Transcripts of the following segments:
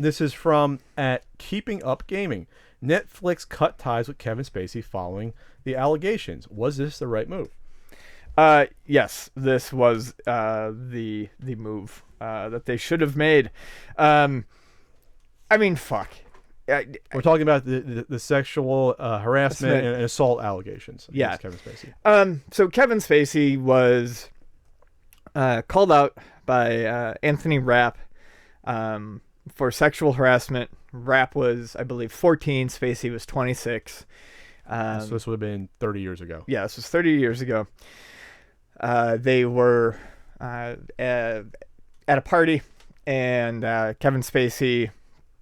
This is from at Keeping Up Gaming. Netflix cut ties with Kevin Spacey following the allegations. Was this the right move? Yes, this was the move that they should have made. I mean, fuck. We're talking about the sexual harassment and assault allegations against Kevin Spacey. So Kevin Spacey was called out by Anthony Rapp for sexual harassment. Rapp was, I believe, 14. Spacey was 26. So this would have been 30 years ago. Yeah, this was 30 years ago. They were at a party, and Kevin Spacey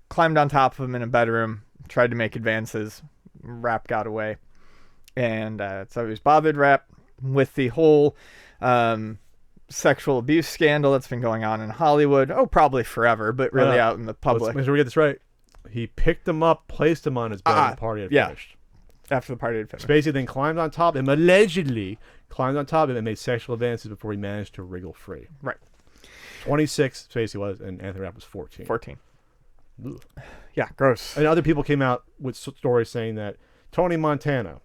climbed on top of him in a bedroom, tried to make advances. Rapp got away. And so he was bothered, Rapp, with the whole sexual abuse scandal that's been going on in Hollywood. Oh, probably forever, but really out in the public. Make sure we get this right. He picked him up, placed him on his bed, and the party had finished. After the party had finished. Spacey then climbed on top of him, allegedly climbed on top of him and made sexual advances before he managed to wriggle free. Right. 26, Spacey was, and Anthony Rapp was 14. 14. Ugh. Yeah, gross. And other people came out with stories saying that Tony Montana,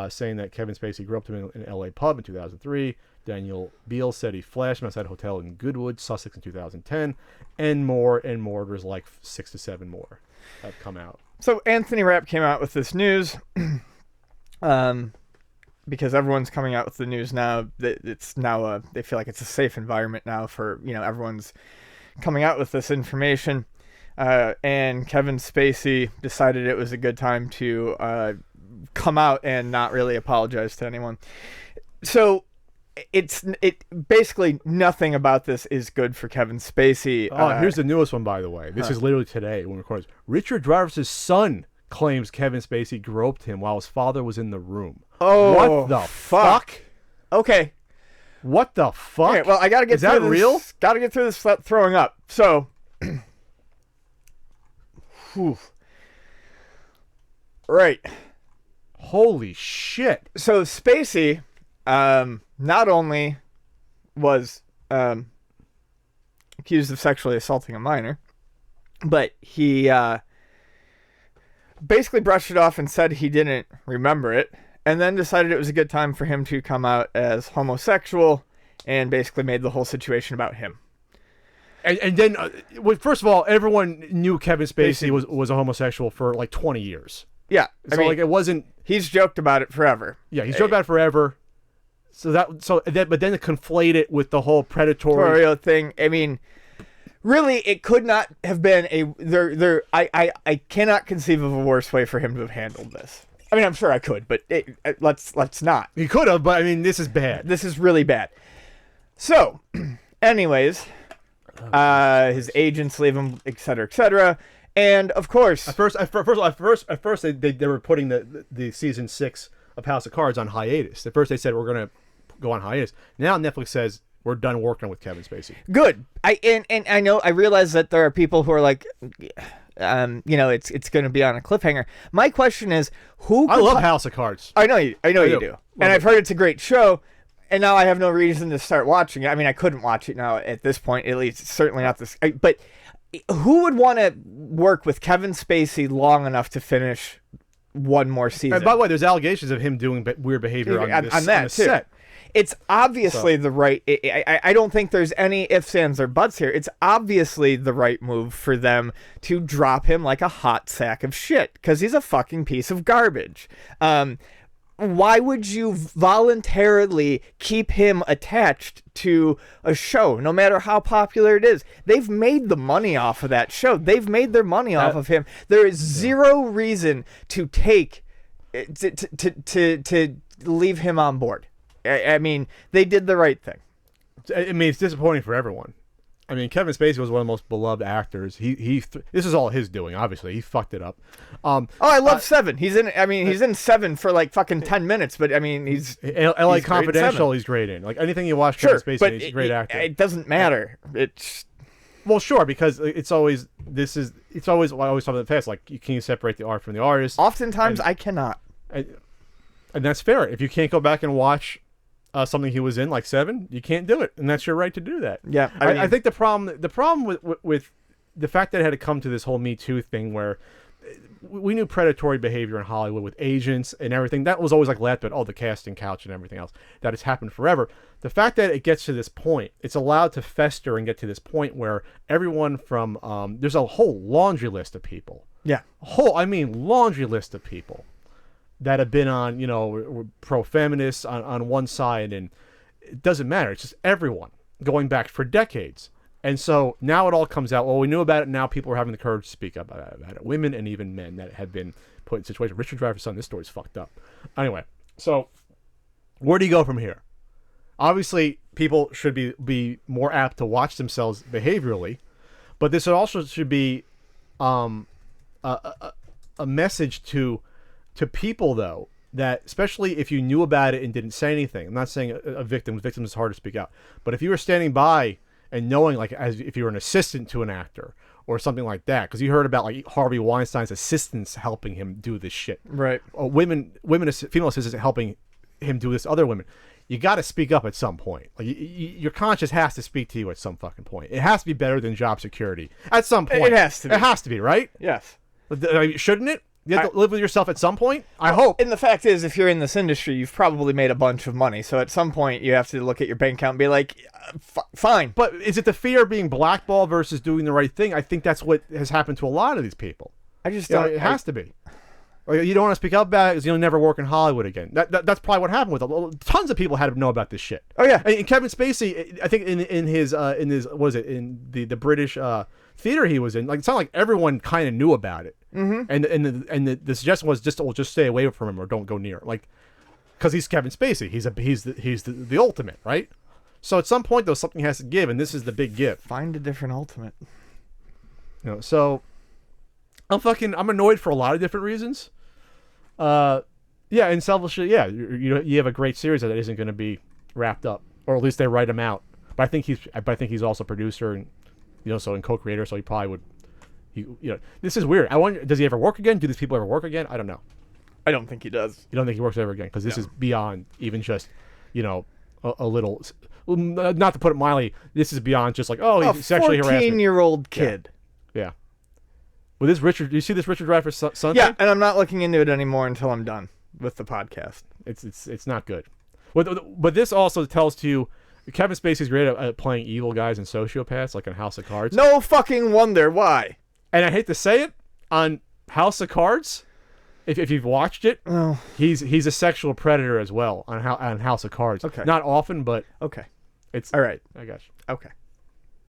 saying that Kevin Spacey grew up to him in an LA pub in 2003. Daniel Beale said he flashed him outside a hotel in Goodwood, Sussex in 2010. And more. There's like 6 to 7 more have come out. So Anthony Rapp came out with this news because everyone's coming out with the news now. It's now they feel like it's a safe environment now for, everyone's coming out with this information. And Kevin Spacey decided it was a good time to come out and not really apologize to anyone. So it basically nothing about this is good for Kevin Spacey. Here's the newest one, by the way. This is literally today when we record this. Richard Dreyfuss' son claims Kevin Spacey groped him while his father was in the room. Oh, what the fuck? Okay. What the fuck? Okay, well, I gotta get is through that this. Real? Gotta get through this without throwing up. So, right. Holy shit. So Spacey, not only was accused of sexually assaulting a minor, but he basically brushed it off and said he didn't remember it, and then decided it was a good time for him to come out as homosexual, and basically made the whole situation about him. And then, first of all, everyone knew Kevin Spacey was a homosexual for like 20 years. Yeah, so like it wasn't. He's joked about it forever. Yeah, he's joked about it forever. But then to conflate it with the whole predatory thing. I mean, really, it could not have been I cannot conceive of a worse way for him to have handled this. I mean, I'm sure I could, but let's not. He could have, but I mean, this is bad. This is really bad. So, anyways, his agents leave him, etc., etc. And of course, at first, they were putting the season 6 of House of Cards on hiatus. At first, they said we're gonna go on hiatus. Now Netflix says we're done working with Kevin Spacey. Good. I realize that there are people who are like, it's going to be on a cliffhanger. My question is, I love House of Cards. I know you do, and I've heard it's a great show. And now I have no reason to start watching it. I mean, I couldn't watch it now at this point, at least. Certainly not this. But who would want to work with Kevin Spacey long enough to finish one more season? And by the way, there's allegations of him doing weird behavior on the set. It's obviously the right... I don't think there's any ifs, ands, or buts here. It's obviously the right move for them to drop him like a hot sack of shit, because he's a fucking piece of garbage. Why would you voluntarily keep him attached to a show, no matter how popular it is? They've made the money off of that show. They've made their money off of him. There is zero reason to to leave him on board. I mean, they did the right thing. I mean, it's disappointing for everyone. I mean, Kevin Spacey was one of the most beloved actors. This is all his doing. Obviously, he fucked it up. I love Seven. He's in Seven for like fucking 10 minutes. But I mean, he's L.A. Confidential. He's great in. Like anything you watch, Kevin Spacey, but he's a great actor. It doesn't matter. Well, sure, because it's always what I always talk about in the past. Like, can you separate the art from the artist? Oftentimes, I cannot. And that's fair. If you can't go back and watch something he was in, like Seven, you can't do it, and that's your right to do that. Yeah, I think the problem with the fact that it had to come to this whole Me Too thing where we knew predatory behavior in Hollywood with agents and everything. That was always like laughed at, the casting couch and everything else. That has happened forever. The fact that it gets to this point, it's allowed to fester and get to this point where everyone from, there's a whole laundry list of people. Yeah. Laundry list of people that have been on, pro-feminists on one side, and it doesn't matter. It's just everyone going back for decades. And so now it all comes out. Well, we knew about it. Now people are having the courage to speak up about it. Women and even men that have been put in situations. Richard Dreyfuss' son, this story's fucked up. Anyway, so where do you go from here? Obviously, people should be more apt to watch themselves behaviorally, but this also should be a message to people, though, that especially if you knew about it and didn't say anything. I'm not saying a victim is hard to speak out, but if you were standing by and knowing, like, as if you were an assistant to an actor or something like that, because you heard about like Harvey Weinstein's assistants helping him do this shit, right? Female assistants helping him do this to other women. You got to speak up at some point. Like your conscience has to speak to you at some fucking point. It has to be better than job security at some point. It has to be. It has to be, right? Yes. Shouldn't it? You have to live with yourself at some point? I hope. And the fact is, if you're in this industry, you've probably made a bunch of money. So at some point, you have to look at your bank account and be like, fine. But is it the fear of being blackballed versus doing the right thing? I think that's what has happened to a lot of these people. I just don't. It has to be. Or you don't want to speak up about it because you'll never work in Hollywood again. That's probably what happened with it. Tons of people had to know about this shit. Oh yeah. And Kevin Spacey, I think in his what is it, in the British theater he was in, like, it's not like everyone kind of knew about it. Mm-hmm. And the suggestion was just stay away from him or don't go near him, like, because he's Kevin Spacey. He's the ultimate, right? So at some point though, something has to give, and this is the big give. Find a different ultimate. So I'm annoyed for a lot of different reasons. And selfishly, you have a great series that isn't going to be wrapped up, or at least they write him out. But I think he's also producer and so in co-creator, so he probably would. This is weird. I wonder, does he ever work again? Do these people ever work again? I don't know. I don't think he does. You don't think he works ever again? Because this is beyond even just, a little. Not to put it mildly, this is beyond just like, he's sexually harassing. A 14-year-old kid. Yeah. Well, do you see this Richard Dreyfuss son? Yeah, thing? and I'm not looking into it anymore until I'm done with the podcast. It's not good. But this also tells to you, Kevin Spacey's great at playing evil guys and sociopaths, like on House of Cards. No fucking wonder why. And I hate to say it, on House of Cards, if you've watched it, he's a sexual predator as well on House of Cards. Okay. Not often, but okay. It's all right. I got you. Okay.